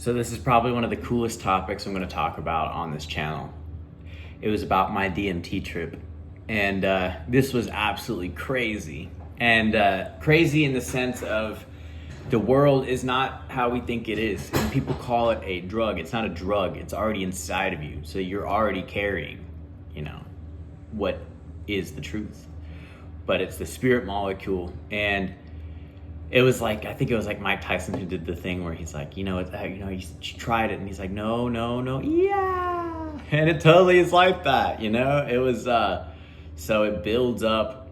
So this is probably one of the coolest topics I'm going to talk about on this channel. It was about my DMT trip. And this was absolutely crazy. And crazy in the sense of the world is not how we think it is. And people call it a drug. It's not a drug. It's already inside of you. So you're already carrying, what is the truth. But it's the spirit molecule. And it was like, I think it was like Mike Tyson who did the thing where he's like, he tried it, and he's like, no, yeah. And it totally is like that, It was, so it builds up,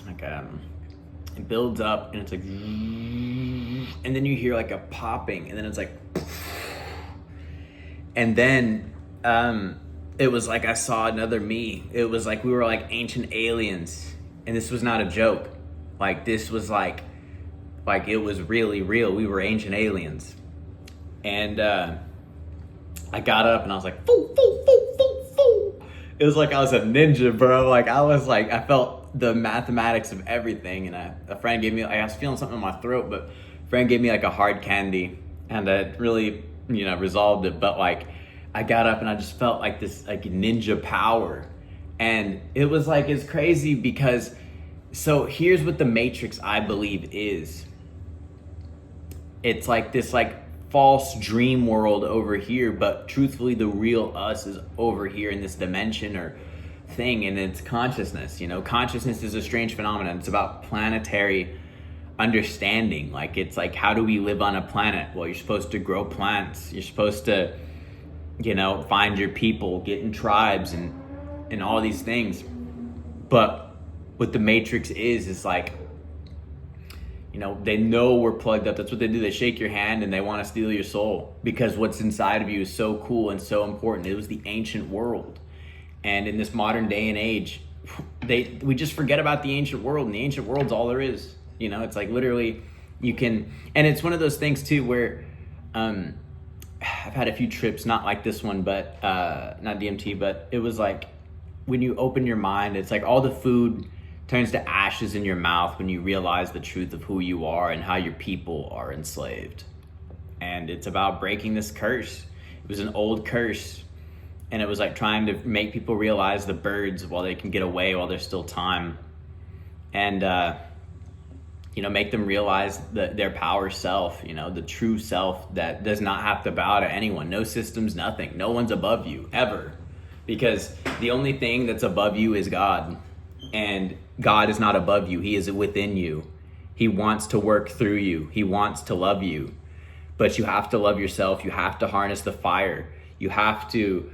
it builds up, and it's like, and then you hear like a popping, and then it's like, and then, it was like I saw another me. It was like we were like ancient aliens, and this was not a joke. Like this was like it was really real. We were ancient aliens. And I got up and I was like, foo, foo, foo, foo, foo. It was like I was a ninja, bro. I felt the mathematics of everything. And a friend gave me, I was feeling something in my throat, but a friend gave me like a hard candy, and it really, resolved it. But like, I got up and I just felt like this like ninja power. And it was like, it's crazy because, so here's what the Matrix, I believe, is. It's like this like false dream world over here, but truthfully the real us is over here in this dimension or thing, and it's consciousness. Consciousness is a strange phenomenon. It's about planetary understanding. Like, it's like, how do we live on a planet? Well, you're supposed to grow plants. You're supposed to, find your people, get in tribes and all these things. But what the Matrix is like, they know we're plugged up. That's what they do. They shake your hand and they want to steal your soul because what's inside of you is so cool and so important. It was the ancient world. And in this modern day and age, we just forget about the ancient world, and the ancient world's all there is. It's like literally you can, and it's one of those things too where I've had a few trips, not like this one, but not DMT, but it was like when you open your mind, it's like all the food turns to ashes in your mouth when you realize the truth of who you are and how your people are enslaved. And it's about breaking this curse. It was an old curse, and it was like trying to make people realize the birds while they can get away while there's still time, and make them realize their power self, the true self that does not have to bow to anyone. No systems, nothing. No one's above you ever, because the only thing that's above you is God. And God is not above you. He is within you. He wants to work through you. He wants to love you. But you have to love yourself. You have to harness the fire. You have to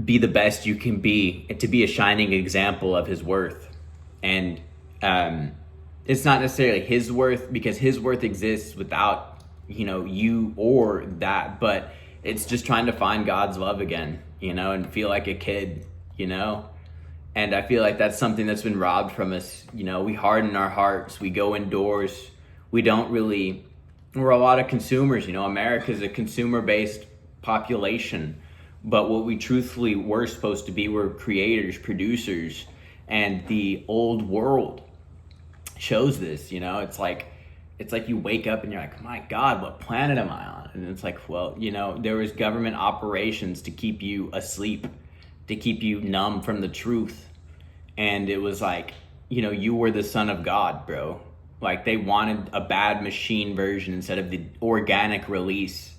be the best you can be, and to be a shining example of his worth. And it's not necessarily his worth, because his worth exists without, you or that. But it's just trying to find God's love again, and feel like a kid, And I feel like that's something that's been robbed from us. We harden our hearts. We go indoors. We're a lot of consumers. America's a consumer-based population. But what we truthfully were supposed to be were creators, producers. And the old world shows this, It's like you wake up and you're like, my God, what planet am I on? And it's like, well, there was government operations to keep you asleep, to keep you numb from the truth. And it was like, you were the son of God, bro. Like, they wanted a bad machine version instead of the organic release.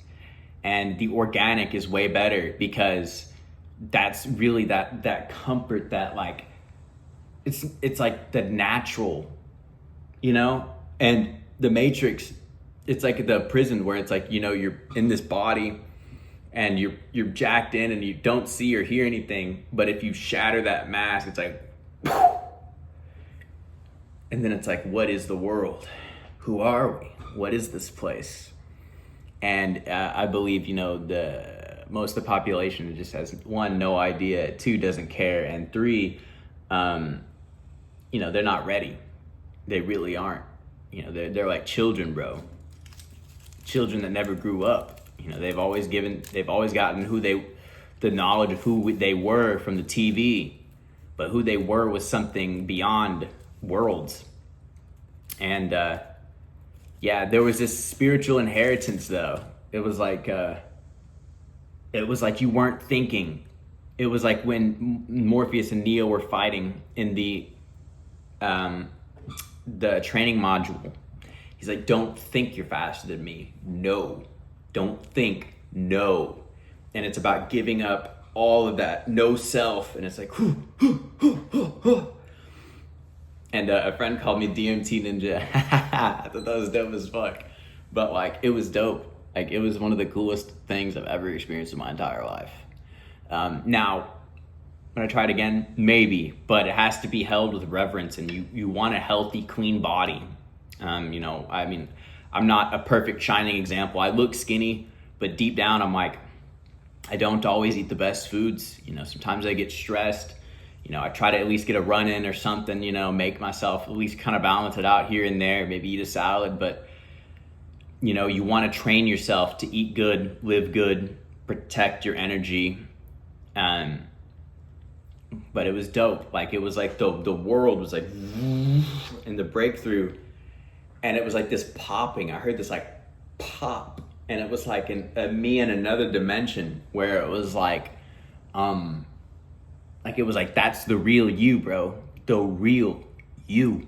And the organic is way better, because that's really that comfort, that like, it's like the natural, And the Matrix, it's like the prison where it's like, you're in this body and you're jacked in and you don't see or hear anything. But if you shatter that mask, it's like, and then it's like, what is the world? Who are we? What is this place? And I believe, most of the population just has, one, no idea, two, doesn't care, and three, they're not ready. They really aren't. They're like children, bro. Children that never grew up. They've always gotten the knowledge of who they were from the TV. But who they were was something beyond worlds. And there was this spiritual inheritance, though, it was like you weren't thinking. It was like when Morpheus and Neo were fighting in the training module. He's like, don't think you're faster than me. No. Don't think. No. And it's about giving up all of that no self. And it's like, and a friend called me DMT Ninja. I thought that was dope as fuck. But like, it was dope. Like, it was one of the coolest things I've ever experienced in my entire life. Now, when I try it again, maybe, but it has to be held with reverence, and you want a healthy, clean body. You know, I mean, I'm not a perfect shining example. I look skinny, but deep down I'm like, I don't always eat the best foods. You know, sometimes I get stressed. You know, I try to at least get a run in or something, you know, make myself at least kind of balance it out here and there, maybe eat a salad. But, you know, you want to train yourself to eat good, live good, protect your energy. But it was dope. Like, it was like the world was like in the breakthrough, and it was like this popping. I heard this like pop, and it was like me in another dimension where it was like it was like, that's the real you, bro. The real you.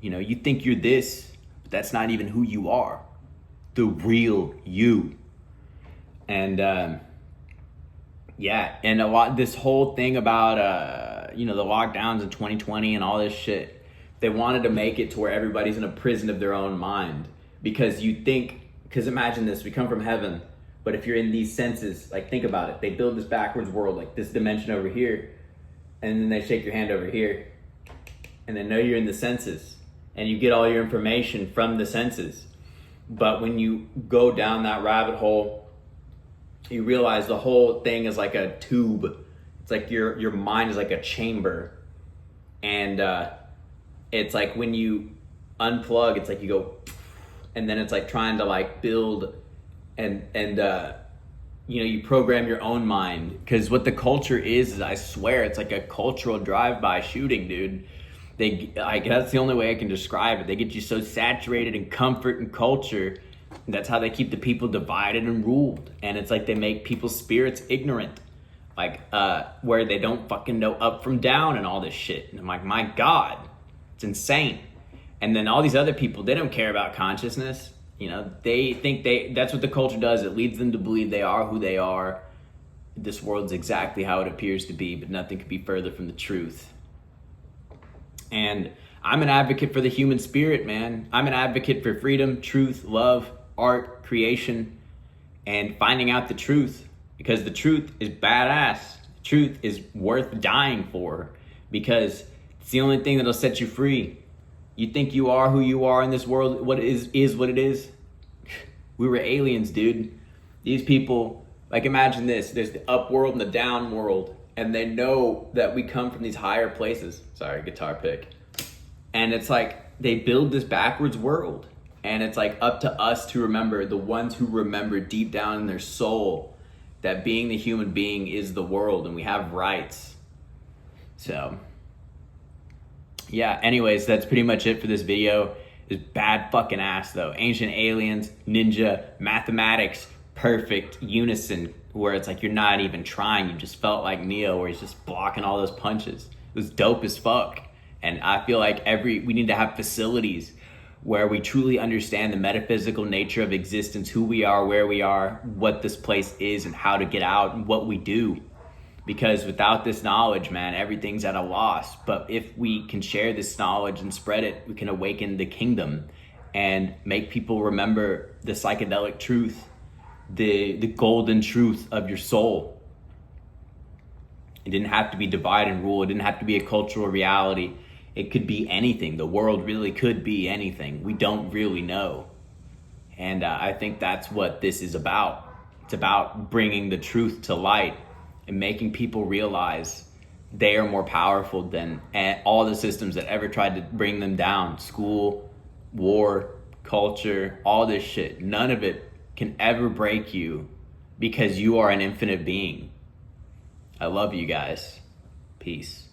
You know, you think you're this, but that's not even who you are. The real you. And yeah, and this whole thing about you know, the lockdowns in 2020 and all this shit, they wanted to make it to where everybody's in a prison of their own mind, because imagine this, we come from heaven, but if you're in these senses, like, think about it, they build this backwards world, like this dimension over here, and then they shake your hand over here, and they know you're in the senses, and you get all your information from the senses. But when you go down that rabbit hole, you realize the whole thing is like a tube. It's like your mind is like a chamber. And it's like when you unplug, it's like you go, and then it's like trying to like build and you know, you program your own mind. Because what the culture is I swear, it's like a cultural drive-by shooting, dude. That's the only way I can describe it. They get you so saturated in comfort and culture. And that's how they keep the people divided and ruled. And it's like they make people's spirits ignorant. Like, where they don't fucking know up from down and all this shit. And I'm like, my God, it's insane. And then all these other people, they don't care about consciousness. You know, they think that's what the culture does. It leads them to believe they are who they are. This world's exactly how it appears to be, but nothing could be further from the truth. And I'm an advocate for the human spirit, man. I'm an advocate for freedom, truth, love, art, creation, and finding out the truth. Because the truth is badass. The truth is worth dying for, because it's the only thing that'll set you free. You think you are who you are in this world, what is what it is? We were aliens, dude. These people, like, imagine this. There's the up world and the down world, and they know that we come from these higher places. Sorry, guitar pick. And it's like they build this backwards world, and it's like up to us to remember, the ones who remember deep down in their soul that being the human being is the world, and we have rights. So yeah, anyways, that's pretty much it for this video. It's bad fucking ass though. Ancient aliens, ninja, mathematics, perfect unison, where it's like you're not even trying. You just felt like Neo, where he's just blocking all those punches. It was dope as fuck. And I feel like we need to have facilities where we truly understand the metaphysical nature of existence, who we are, where we are, what this place is, and how to get out, and what we do. Because without this knowledge, man, everything's at a loss. But if we can share this knowledge and spread it, we can awaken the kingdom and make people remember the psychedelic truth, the golden truth of your soul. It didn't have to be divide and rule. It didn't have to be a cultural reality. It could be anything. The world really could be anything. We don't really know. And I think that's what this is about. It's about bringing the truth to light and making people realize they are more powerful than all the systems that ever tried to bring them down. School, war, culture, all this shit. None of it can ever break you, because you are an infinite being. I love you guys. Peace.